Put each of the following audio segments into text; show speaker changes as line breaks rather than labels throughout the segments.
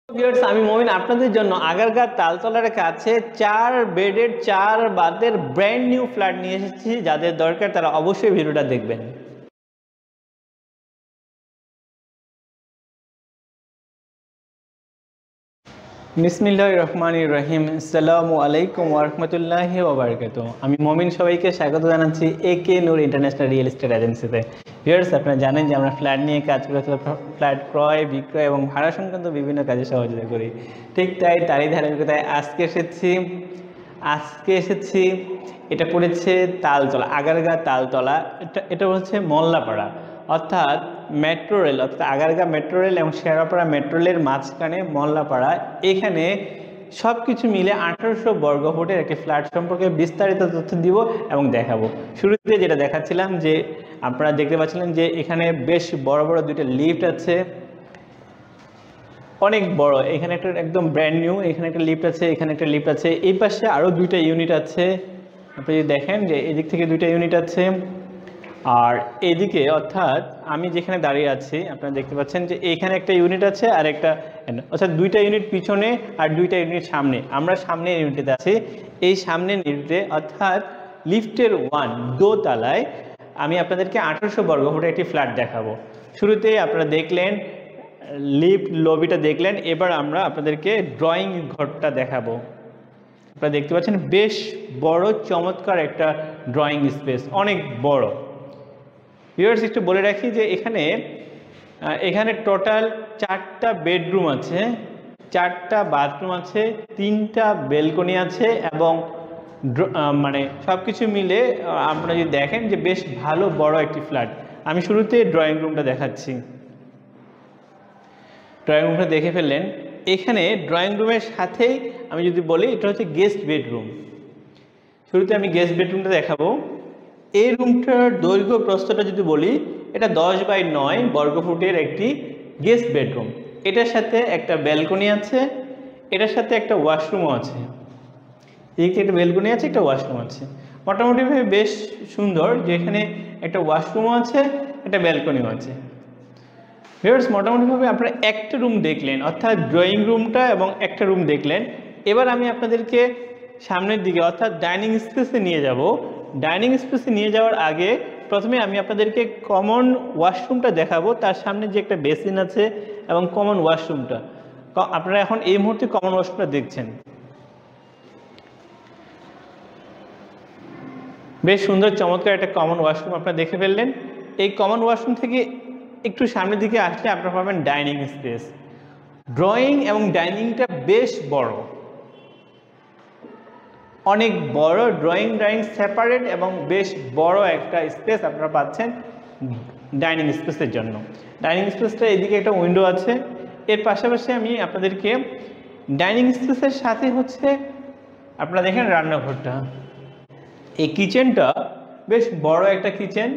Viewers, আমি মমিন আপনাদের জন্য আগারগাঁও তালতলার কাছে 4 বেডের 4 বাথের ব্র্যান্ড নিউ ফ্ল্যাট নিয়ে এসেছি। যাদের দরকার তারা অবশ্যই ভিডিওটা দেখবেন। বিসমিল্লাহির রহমানির রহিম। আসসালামু আলাইকুম ওয়া রাহমাতুল্লাহি ওয়া বারাকাতুহু। আমি মমিন, সবাইকে স্বাগত জানাচ্ছি একে নূর ইন্টারন্যাশনাল রিয়েল এস্টেট এজেন্সিতে। ভিউয়ার্স, আপনারা জানেন যে আমরা ফ্ল্যাট নিয়ে কাজ করে ফ্ল্যাট ক্রয়, বিক্রয় এবং ভাড়া সংক্রান্ত বিভিন্ন কাজে সহযোগিতা করি। ঠিক তারই ধারাবাহিকতায় আজকে এসেছি এটা পড়েছে তালতলা, আগারগাঁও তালতলা। এটা হচ্ছে মোল্লাপাড়া, অর্থাৎ মেট্রো রেল, অর্থাৎ আগারগাঁও মেট্রো রেল এবং শেরাপাড়া মেট্রো রেলের মাঝখানে মোল্লাপাড়া। এখানে সব কিছু মিলে 1800 বর্গফুটের একটি ফ্ল্যাট সম্পর্কে বিস্তারিত তথ্য দিব এবং দেখাবো। শুরুতে যেটা দেখাচ্ছিলাম যে আপনারা দেখতে পাচ্ছিলেন যে এখানে বেশ বড় বড় দুইটা লিফট আছে, অনেক বড়। এখানে একটা একদম ব্র্যান্ড নিউ, এখানে একটা লিফট আছে, এখানে একটা লিফট আছে, এই পাশে আরও দুইটা ইউনিট আছে। আপনি যদি দেখেন যে এদিক থেকে দুইটা ইউনিট আছে, আর এদিকে অর্থাৎ আমি যেখানে দাঁড়িয়ে আছি আপনারা দেখতে পাচ্ছেন যে এখানে একটা ইউনিট আছে আর একটা, অর্থাৎ দুইটা ইউনিট পিছনে আর দুইটা ইউনিট সামনে। আমরা সামনের ইউনিটে আছি। এই সামনের ইউনিটে অর্থাৎ লিফটের 1 দোতলায় আমি আপনাদেরকে 1800 বর্গফুটের একটি ফ্ল্যাট দেখাবো। শুরুতে আপনারা দেখলেন লিফট লবিটা দেখলেন, এবার আমরা আপনাদেরকে ড্রয়িং ঘরটা দেখাবো। আপনারা দেখতে পাচ্ছেন বেশ বড় চমৎকার একটা ড্রয়িং স্পেস, অনেক বড়। ভিউয়ার্স, একটু বলে রাখি যে এখানে টোটাল 4টা বেডরুম আছে, 4টা বাথরুম আছে, 3টা বেলকনি আছে এবং মানে সব কিছু মিলে আপনারা যদি দেখেন যে বেশ ভালো বড় একটি ফ্ল্যাট। আমি শুরুতে ড্রয়িং রুমটা দেখাচ্ছি। ড্রয়িং রুমটা দেখে ফেললেন। এখানে ড্রয়িং রুমের সাথেই আমি যদি বলি এটা হচ্ছে গেস্ট বেডরুম। শুরুতে আমি গেস্ট বেডরুমটা দেখাবো। এই রুমটার দৈর্ঘ্য প্রস্থটা যদি বলি, এটা 10 বাই 9 বর্গফুটের একটি গেস্ট বেডরুম। এটার সাথে একটা ব্যালকনি আছে, এটার সাথে একটা ওয়াশরুমও আছে। এদিকে একটা ব্যালকনি আছে, একটা ওয়াশরুম আছে। মোটামুটিভাবে বেশ সুন্দর, যেখানে একটা ওয়াশরুমও আছে, একটা ব্যালকনিও আছে। ভিউয়ার্স, মোটামুটিভাবে আপনারা একটা রুম দেখলেন, অর্থাৎ ড্রয়িং রুমটা এবং একটা রুম দেখলেন। এবার আমি আপনাদেরকে সামনের দিকে অর্থাৎ ডাইনিং স্পেসে নিয়ে যাব। ডাইনিং স্পেসে নিয়ে যাওয়ার আগে প্রথমে আমি আপনাদেরকে কমন ওয়াশরুমটা দেখাবো। তার সামনে যে একটা বেসিন আছে এবং কমন ওয়াশরুমটা, আপনারা এখন এই মুহূর্তে কমন ওয়াশরুমটা দেখছেন। বেশ সুন্দর চমৎকার একটা কমন ওয়াশরুম আপনারা দেখে ফেললেন। এই কমন ওয়াশরুম থেকে একটু সামনের দিকে আসলে আপনারা পাবেন ডাইনিং স্পেস। ড্রয়িং এবং ডাইনিংটা বেশ বড়, অনেক বড়। ড্রয়িং সেপারেট এবং বেশ বড় একটা স্পেস আপনারা পাচ্ছেন ডাইনিং স্পেসের জন্য। ডাইনিং স্পেসটা এদিকে একটা উইন্ডো আছে। এর পাশাপাশি আমি আপনাদেরকে ডাইনিং স্পেসের সাথে হচ্ছে আপনারা দেখেন রান্নাঘরটা। এই কিচেনটা বেশ বড় একটা কিচেন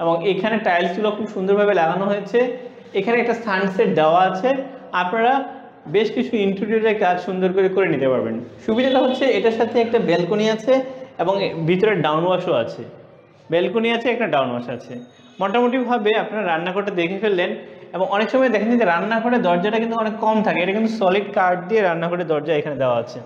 এবং এখানে টাইলসগুলো খুব সুন্দরভাবে লাগানো হয়েছে। এখানে একটা সানসেট দেওয়া আছে। আপনারা বেশ কিছু ইন্টেরিয়রের কাজ সুন্দর করে নিতে পারবেন। সুবিধাটা হচ্ছে এটার সাথে একটা ব্যালকনি আছে এবং ভিতরে ডাউন ওয়াশও আছে। ব্যালকনি আছে, একটা ডাউন ওয়াশ আছে। মোটামুটিভাবে আপনারা রান্নাঘরটা দেখে ফেললেন। এবং অনেক সময় দেখেন যে রান্নাঘরের দরজাটা কিন্তু অনেক কম থাকে, এটা কিন্তু সলিড কাঠ দিয়ে রান্নাঘরের দরজা এখানে দেওয়া আছে।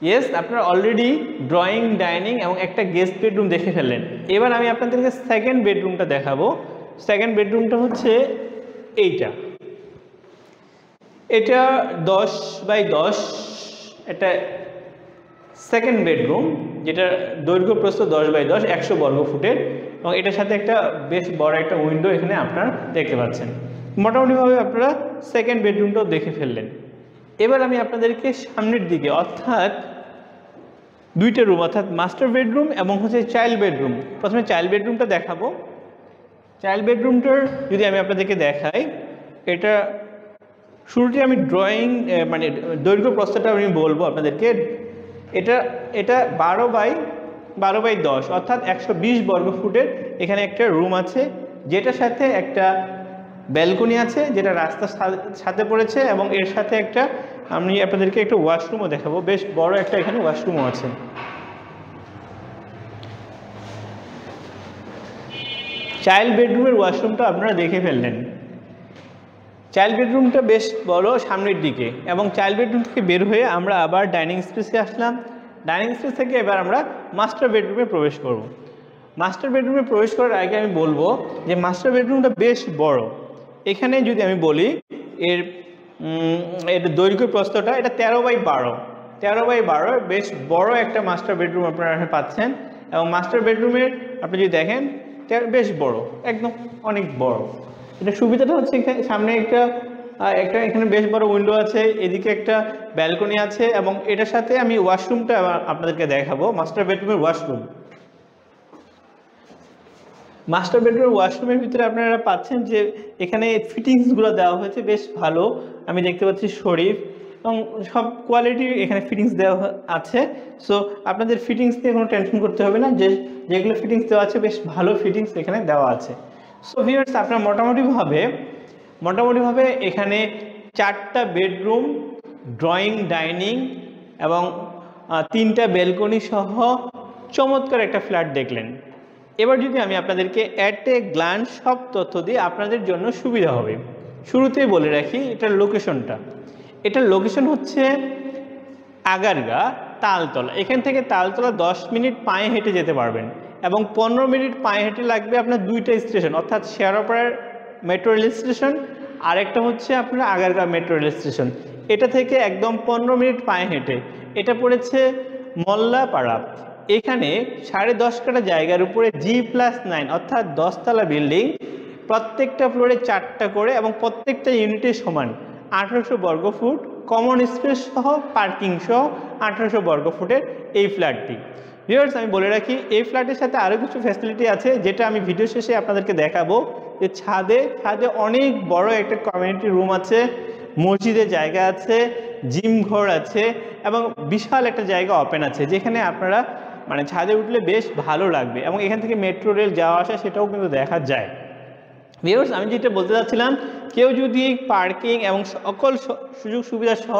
ইয়েস, আপনারা অলরেডি ড্রয়িং, ডাইনিং এবং একটা গেস্ট বেডরুম দেখে ফেললেন। এবার আমি আপনাদেরকে সেকেন্ড বেডরুমটা দেখাবো। সেকেন্ড বেডরুমটা হচ্ছে এইটা। এটা 10 বাই 10 একটা সেকেন্ড বেডরুম, যেটা দৈর্ঘ্য প্রস্থ 10 বাই 10, 100 বর্গফুটের এবং এটার সাথে একটা বেশ বড় একটা উইন্ডো এখানে আপনারা দেখতে পাচ্ছেন। মোটামুটিভাবে আপনারা সেকেন্ড বেডরুমটাও দেখে ফেললেন। এবার আমি আপনাদেরকে সামনের দিকে অর্থাৎ দুইটা রুম, অর্থাৎ মাস্টার বেডরুম এবং হচ্ছে চাইল্ড বেডরুম। প্রথমে চাইল্ড বেডরুমটা দেখাবো। চাইল্ড বেডরুমটার যদি আমি আপনাদেরকে দেখাই, এটা শুরুতে আমি ড্রয়িং মানে দৈর্ঘ্য প্রস্থটা আমি বলবো আপনাদেরকে। এটা 12 বাই 10 অর্থাৎ 120 বর্গফুটের এখানে একটা রুম আছে, যেটার সাথে একটা ব্যালকনি আছে, যেটা রাস্তার সাথে পড়েছে এবং এর সাথে একটা আমি আপনাদেরকে একটা ওয়াশরুমও দেখাবো। বেশ বড় একটা এখানে ওয়াশরুমও আছে। চাইল্ড বেডরুমের ওয়াশরুমটা আপনারা দেখে ফেললেন। চাইল্ড বেডরুমটা বেশ বড় সামনের দিকে, এবং চাইল্ড বেডরুম থেকে বের হয়ে আমরা আবার ডাইনিং স্পেসে আসলাম। ডাইনিং স্পেস থেকে এবার আমরা মাস্টার বেডরুমে প্রবেশ করব। মাস্টার বেডরুমে প্রবেশ করার আগে আমি বলবো যে মাস্টার বেডরুমটা বেশ বড়। এখানে যদি আমি বলি এর দৈর্ঘ্য প্রস্থটা এটা 13x12 বেশ বড় একটা মাস্টার বেডরুম আপনারা পাচ্ছেন। এবং মাস্টার বেডরুমের আপনি যদি দেখেন বেশ বড়, একদম অনেক বড়। এটা সুবিধাটা হচ্ছে সামনে একটা এখানে বেশ বড় উইন্ডো আছে, এদিকে একটা ব্যালকনি আছে, এবং এটার সাথে আমি ওয়াশরুমটা আপনাদেরকে দেখাবো। মাস্টার বেডরুমের ওয়াশরুম, মাস্টার বেডরুমের ওয়াশরুমের ভিতরে আপনারা পাচ্ছেন যে এখানে ফিটিংসগুলো দেওয়া হয়েছে বেশ ভালো। আমি দেখতে পাচ্ছি শরীফ, এবং সব কোয়ালিটির এখানে ফিটিংস দেওয়া আছে। সো আপনাদের ফিটিংস নিয়ে কোনো টেনশন করতে হবে না, যেগুলো ফিটিংস দেওয়া আছে বেশ ভালো ফিটিংস এখানে দেওয়া আছে। সো ভিউয়ার্স, আপনার মোটামুটিভাবে এখানে 4টা বেডরুম, ড্রয়িং, ডাইনিং এবং 3টা ব্যালকনি সহ চমৎকার একটা ফ্ল্যাট দেখলেন। এবার যদি আমি আপনাদেরকে অ্যাট এ গ্ল্যান্স সব তথ্য দিই আপনাদের জন্য সুবিধা হবে। শুরুতেই বলে রাখি এটার লোকেশন হচ্ছে আগারগা তালতলা। এখান থেকে তালতলা 10 মিনিট পায়ে হেঁটে যেতে পারবেন, এবং 15 মিনিট পায়ে হেঁটে লাগবে আপনার 2টা স্টেশন, অর্থাৎ শেয়ারপাড়ার মেট্রো রেল স্টেশন, আর একটা হচ্ছে আপনার আগারগা মেট্রো রেল স্টেশন। এটা থেকে একদম 15 মিনিট পায়ে হেঁটে। এটা পড়েছে মোল্লাপাড়া। এখানে 10.5 কাঠা জায়গার উপরে G+9 অর্থাৎ 10তলা বিল্ডিং, প্রত্যেকটা ফ্লোরে 4টা করে, এবং প্রত্যেকটা ইউনিটে সমান 1800 বর্গফুট, কমন স্পেস সহ পার্কিং সহ 1800 বর্গফুটের এই ফ্ল্যাটটি। ভিউয়ার্স, আমি বলে রাখি এই ফ্ল্যাটের সাথে আরও কিছু ফ্যাসিলিটি আছে যেটা আমি ভিডিও শেষে আপনাদেরকে দেখাবো। যে ছাদে অনেক বড় একটা কমিউনিটি রুম আছে, মসজিদের জায়গা আছে, জিম ঘর আছে, এবং বিশাল একটা জায়গা ওপেন আছে, যেখানে আপনারা মানে ছাদে উঠলে বেশ ভালো লাগবে, এবং এখান থেকে মেট্রো রেল যাওয়া আসা সেটাও কিন্তু দেখা যায়। ভিউয়ার্স, আমি যেটা বলতে চাচ্ছিলাম, কেউ যদি পার্কিং এবং সকল সুযোগ সুবিধা সহ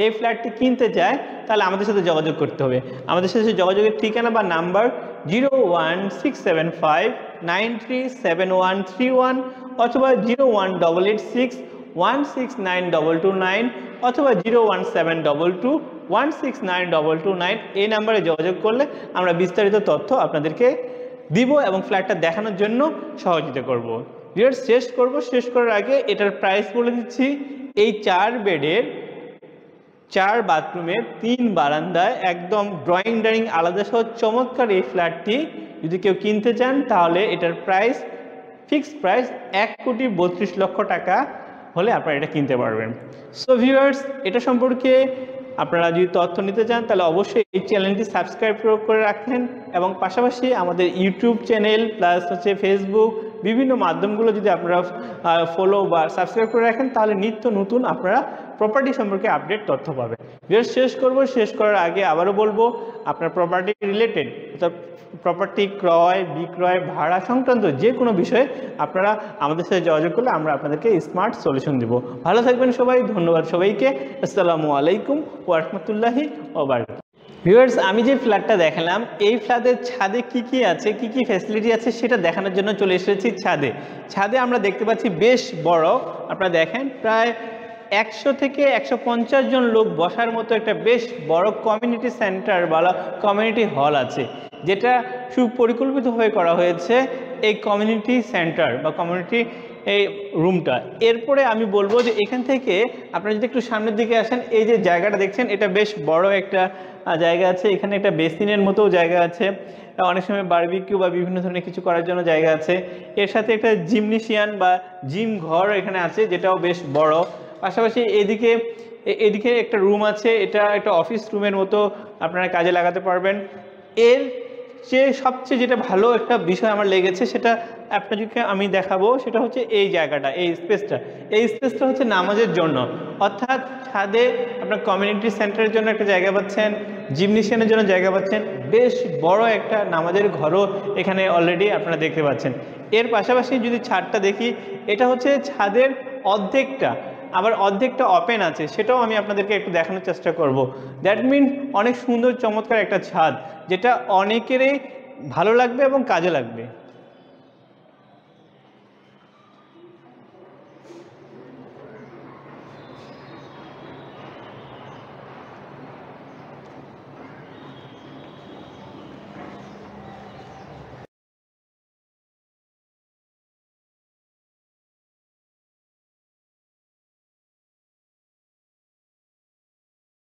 এই ফ্ল্যাটটি কিনতে চায় তাহলে আমাদের সাথে যোগাযোগ করতে হবে। আমাদের সাথে যোগাযোগের ঠিকানা বা নাম্বার 01675937131 অথবা 01886169229 অথবা 01722169229। এই নাম্বারে যোগাযোগ করলে আমরা বিস্তারিত তথ্য আপনাদেরকে দিব এবং ফ্ল্যাটটা দেখানোর জন্য সহযোগিতা করব। ভিউয়ার্স, শেষ করার আগে এটার প্রাইস বলে দিচ্ছি। এই 4 বেডের 4 বাথরুমের 3 বারান্দায় একদম ড্রয়িং ডাইনিং আলাদা সহ চমৎকার এই ফ্ল্যাটটি যদি কেউ কিনতে চান তাহলে এটার প্রাইস, ফিক্সড প্রাইস 1,32,00,000 টাকা হলে আপনারা এটা কিনতে পারবেন। সো ভিউয়ার্স, এটা সম্পর্কে আপনারা যদি তথ্য নিতে চান তাহলে অবশ্যই এই চ্যানেলটি সাবস্ক্রাইব করে রাখেন, এবং পাশাপাশি আমাদের ইউটিউব চ্যানেল প্লাস হচ্ছে ফেসবুক বিভিন্ন মাধ্যমগুলো যদি আপনারা ফলো বা সাবস্ক্রাইব করে রাখেন তাহলে নিত্য নতুন আপনারা প্রপার্টি সম্পর্কে আপডেট তথ্য পাবেন। শেষ করার আগে আবারও বলবো, আপনার প্রপার্টি রিলেটেড অর্থাৎ প্রপার্টি ক্রয় বিক্রয় ভাড়া সংক্রান্ত যে কোনো বিষয়ে আপনারা আমাদের সাথে যোগাযোগ করলে আমরা আপনাদেরকে স্মার্ট সলিউশন দেব। ভালো থাকবেন সবাই, ধন্যবাদ সবাইকে। আসসালামু আলাইকুম ওয়া রাহমাতুল্লাহি ওয়া বারাকাতুহু। ভিউয়ার্স, আমি যে ফ্ল্যাটটা দেখালাম এই ফ্ল্যাটের ছাদে কি আছে, কি ফ্যাসিলিটি আছে সেটা দেখানোর জন্য চলে এসেছি ছাদে আমরা দেখতে পাচ্ছি বেশ বড়, আপনারা দেখেন প্রায় 100 থেকে 150 জন লোক বসার মতো একটা বেশ বড় কমিউনিটি সেন্টার বা কমিউনিটি হল আছে, যেটা সুপরিকল্পিতভাবে করা হয়েছে এই কমিউনিটি সেন্টার বা কমিউনিটি এই রুমটা। এরপরে আমি বলবো যে এখান থেকে আপনারা যদি একটু সামনের দিকে আসেন, এই যে জায়গাটা দেখছেন এটা বেশ বড় একটা জায়গা আছে। এখানে একটা বেসিনের মতো জায়গা আছে, অনেক সময় বারবিকিউ বা বিভিন্ন ধরনের কিছু করার জন্য জায়গা আছে। এর সাথে একটা জিমনেশিয়ান বা জিম ঘর এখানে আছে, যেটাও বেশ বড়। পাশাপাশি এদিকে একটা রুম আছে, এটা একটা অফিস রুমের মতো আপনারা কাজে লাগাতে পারবেন। এর সবচেয়ে যেটা ভালো একটা বিষয় আমার লেগেছে সেটা আপনাদেরকে আমি দেখাবো, সেটা হচ্ছে এই জায়গাটা, এই স্পেসটা হচ্ছে নামাজের জন্য, অর্থাৎ ছাদে আপনার কমিউনিটি সেন্টারের জন্য একটা জায়গা পাচ্ছেন, জিমনেশিয়ানের জন্য জায়গা পাচ্ছেন, বেশ বড় একটা নামাজের ঘরও এখানে অলরেডি আপনারা দেখতে পাচ্ছেন। এর পাশাপাশি যদি ছাদটা দেখি, এটা হচ্ছে ছাদের অর্ধেকটা ওপেন আছে, সেটাও আমি আপনাদেরকে একটু দেখানোর চেষ্টা করব। দ্যাট মিন অনেক সুন্দর চমৎকার একটা ছাদ, যেটা অনেকেরই ভালো লাগবে এবং কাজে লাগবে।